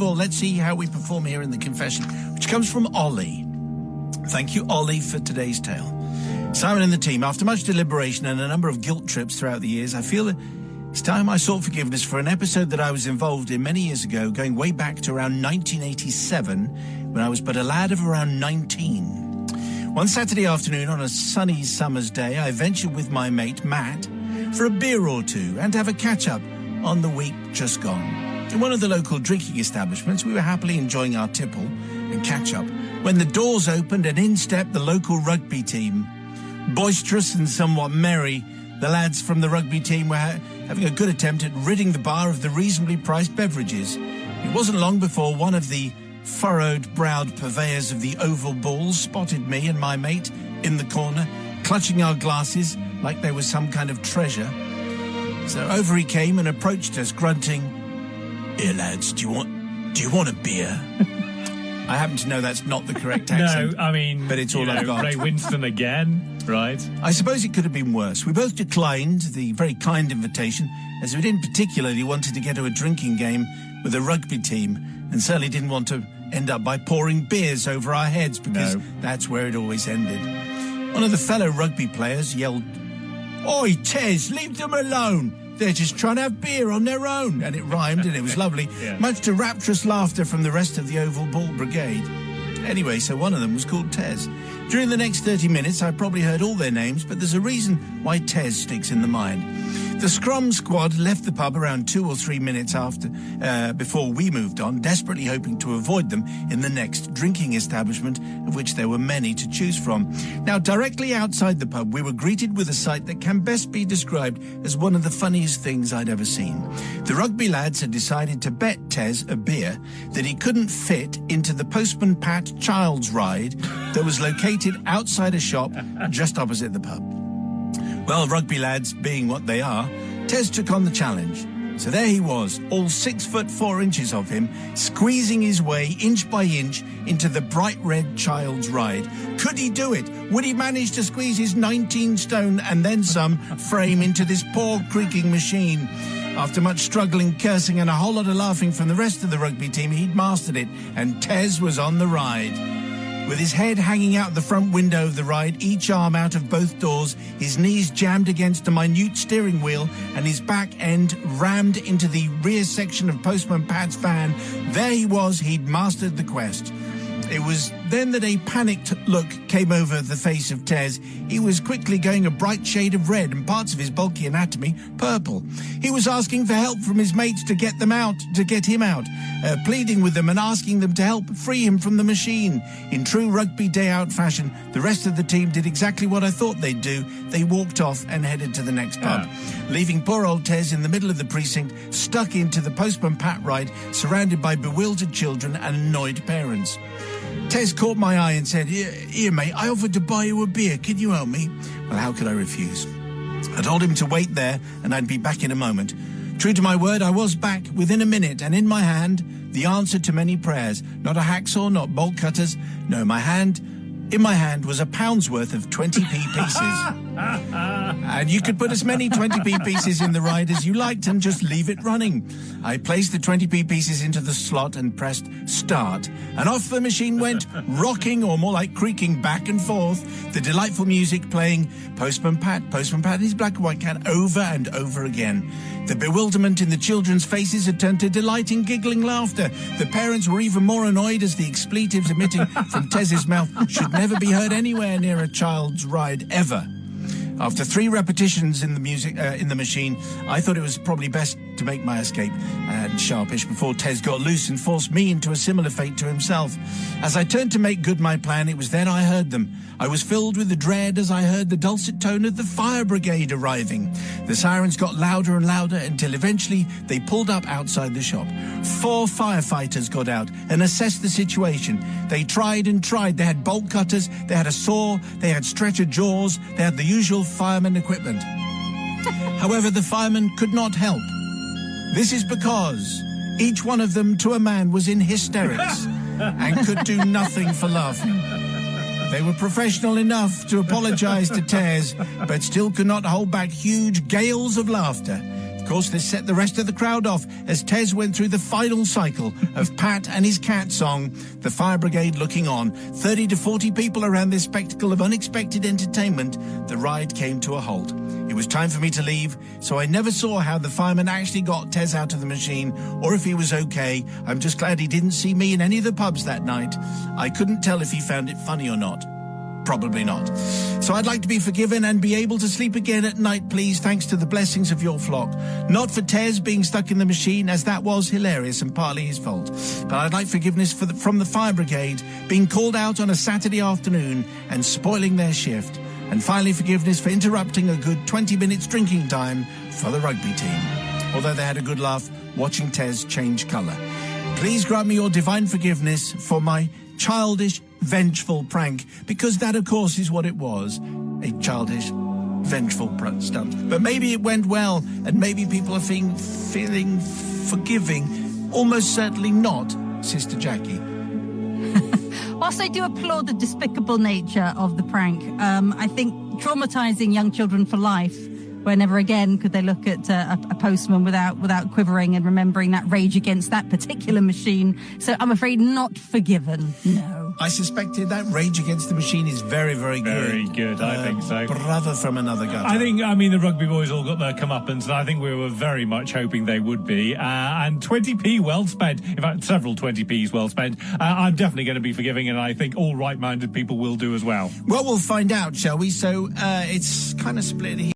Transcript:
all, let's see how we perform here in the confession, which comes from Ollie. Thank you, Ollie, for today's tale. Simon and the team, after much deliberation and a number of guilt trips throughout the years, I feel it's time I sought forgiveness for an episode that I was involved in many years ago, going way back to around 1987, when I was but a lad of around 19. One Saturday afternoon on a sunny summer's day, I ventured with my mate, Matt, for a beer or two and to have a catch-up on the week just gone. In one of the local drinking establishments, we were happily enjoying our tipple and catch-up when the doors opened and in stepped the local rugby team. Boisterous and somewhat merry, the lads from the rugby team were having a good attempt at ridding the bar of the reasonably priced beverages. It wasn't long before one of the furrowed-browed purveyors of the oval balls spotted me and my mate in the corner, clutching our glasses like they were some kind of treasure. So over he came and approached us, grunting, "Here, lads, do you want a beer?" I happen to know that's not the correct accent. No, I mean, but it's all I've got. Ray Winston again, right? I suppose it could have been worse. We both declined the very kind invitation, as we didn't particularly wanted to get to a drinking game with a rugby team, and certainly didn't want to end up by pouring beers over our heads, because that's where it always ended. One of the fellow rugby players yelled, "Oi, Tez, leave them alone. They're just trying to have beer on their own." And it rhymed, and it was lovely, much to rapturous laughter from the rest of the Oval Ball Brigade. Anyway, so one of them was called Tez. During the next 30 minutes, I probably heard all their names, but there's a reason why Tez sticks in the mind. The scrum squad left the pub around 2 or 3 minutes before we moved on, desperately hoping to avoid them in the next drinking establishment, of which there were many to choose from. Now, directly outside the pub, we were greeted with a sight that can best be described as one of the funniest things I'd ever seen. The rugby lads had decided to bet Tez a beer that he couldn't fit into the Postman Pat child's ride that was located outside a shop just opposite the pub. Well, rugby lads being what they are, Tez took on the challenge. So there he was, all 6'4" of him, squeezing his way inch by inch into the bright red child's ride. Could he do it? Would he manage to squeeze his 19 stone and then some frame into this poor creaking machine? After much struggling, cursing and a whole lot of laughing from the rest of the rugby team, he'd mastered it, and Tez was on the ride. With his head hanging out the front window of the ride, each arm out of both doors, his knees jammed against a minute steering wheel, and his back end rammed into the rear section of Postman Pat's van, there he was, he'd mastered the quest. It was then that a panicked look came over the face of Tez. He was quickly going a bright shade of red and parts of his bulky anatomy purple. He was asking for help from his mates to get him out, pleading with them and asking them to help free him from the machine. In true rugby day-out fashion, the rest of the team did exactly what I thought they'd do. They walked off and headed to the next pub, leaving poor old Tez in the middle of the precinct, stuck into the Postman Pat ride, surrounded by bewildered children and annoyed parents. Tez caught my eye and said, Here, mate, I offered to buy you a beer. Can you help me?" Well, how could I refuse? I told him to wait there and I'd be back in a moment. True to my word, I was back within a minute, and in my hand, the answer to many prayers. Not a hacksaw, not bolt cutters. No, in my hand was a pound's worth of 20p pieces. And you could put as many 20p pieces in the ride as you liked and just leave it running. I placed the 20p pieces into the slot and pressed start. And off the machine went, rocking, or more like creaking back and forth, the delightful music playing Postman Pat, his black and white cat, over and over again. The bewilderment in the children's faces had turned to delighting, giggling laughter. The parents were even more annoyed as the expletives emitting from Tez's mouth should never be heard anywhere near a child's ride, ever. After 3 repetitions in the machine, I thought it was probably best to make my escape, and sharpish, before Tez got loose and forced me into a similar fate to himself. As I turned to make good my plan, it was then I heard them. I was filled with the dread as I heard the dulcet tone of the fire brigade arriving. The sirens got louder and louder until eventually they pulled up outside the shop. 4 firefighters got out and assessed the situation. They tried and tried. They had bolt cutters, they had a saw, they had stretcher jaws, they had the usual fireman equipment. However, the firemen could not help. This is because each one of them, to a man, was in hysterics and could do nothing for laughing. They were professional enough to apologize to Tez, but still could not hold back huge gales of laughter. Of course, this set the rest of the crowd off as Tez went through the final cycle of Pat and his cat song, The Fire Brigade Looking On. 30 to 40 people around this spectacle of unexpected entertainment, the ride came to a halt. It was time for me to leave, so I never saw how the fireman actually got Tez out of the machine or if he was okay. I'm just glad he didn't see me in any of the pubs that night. I couldn't tell if he found it funny or not. Probably not. So I'd like to be forgiven and be able to sleep again at night, please, thanks to the blessings of your flock. Not for Tez being stuck in the machine, as that was hilarious and partly his fault. But I'd like forgiveness from the fire brigade being called out on a Saturday afternoon and spoiling their shift. And finally, forgiveness for interrupting a good 20 minutes drinking time for the rugby team. Although they had a good laugh watching Tez change colour. Please grant me your divine forgiveness for my childish, vengeful prank, because that, of course, is what it was. A childish, vengeful stunt. But maybe it went well, and maybe people are feeling forgiving. Almost certainly not, Sister Jackie. Whilst I do applaud the despicable nature of the prank, I think traumatising young children for life, where never again could they look at a postman without quivering and remembering that rage against that particular machine. So I'm afraid not forgiven, no. I suspected that rage against the machine is very, very good. Very good, I think so. Brother from another gutter. The rugby boys all got their comeuppance, and I think we were very much hoping they would be. And 20p well spent, in fact, several 20p's well spent. I'm definitely going to be forgiving, and I think all right-minded people will do as well. Well, we'll find out, shall we? So it's kind of split here.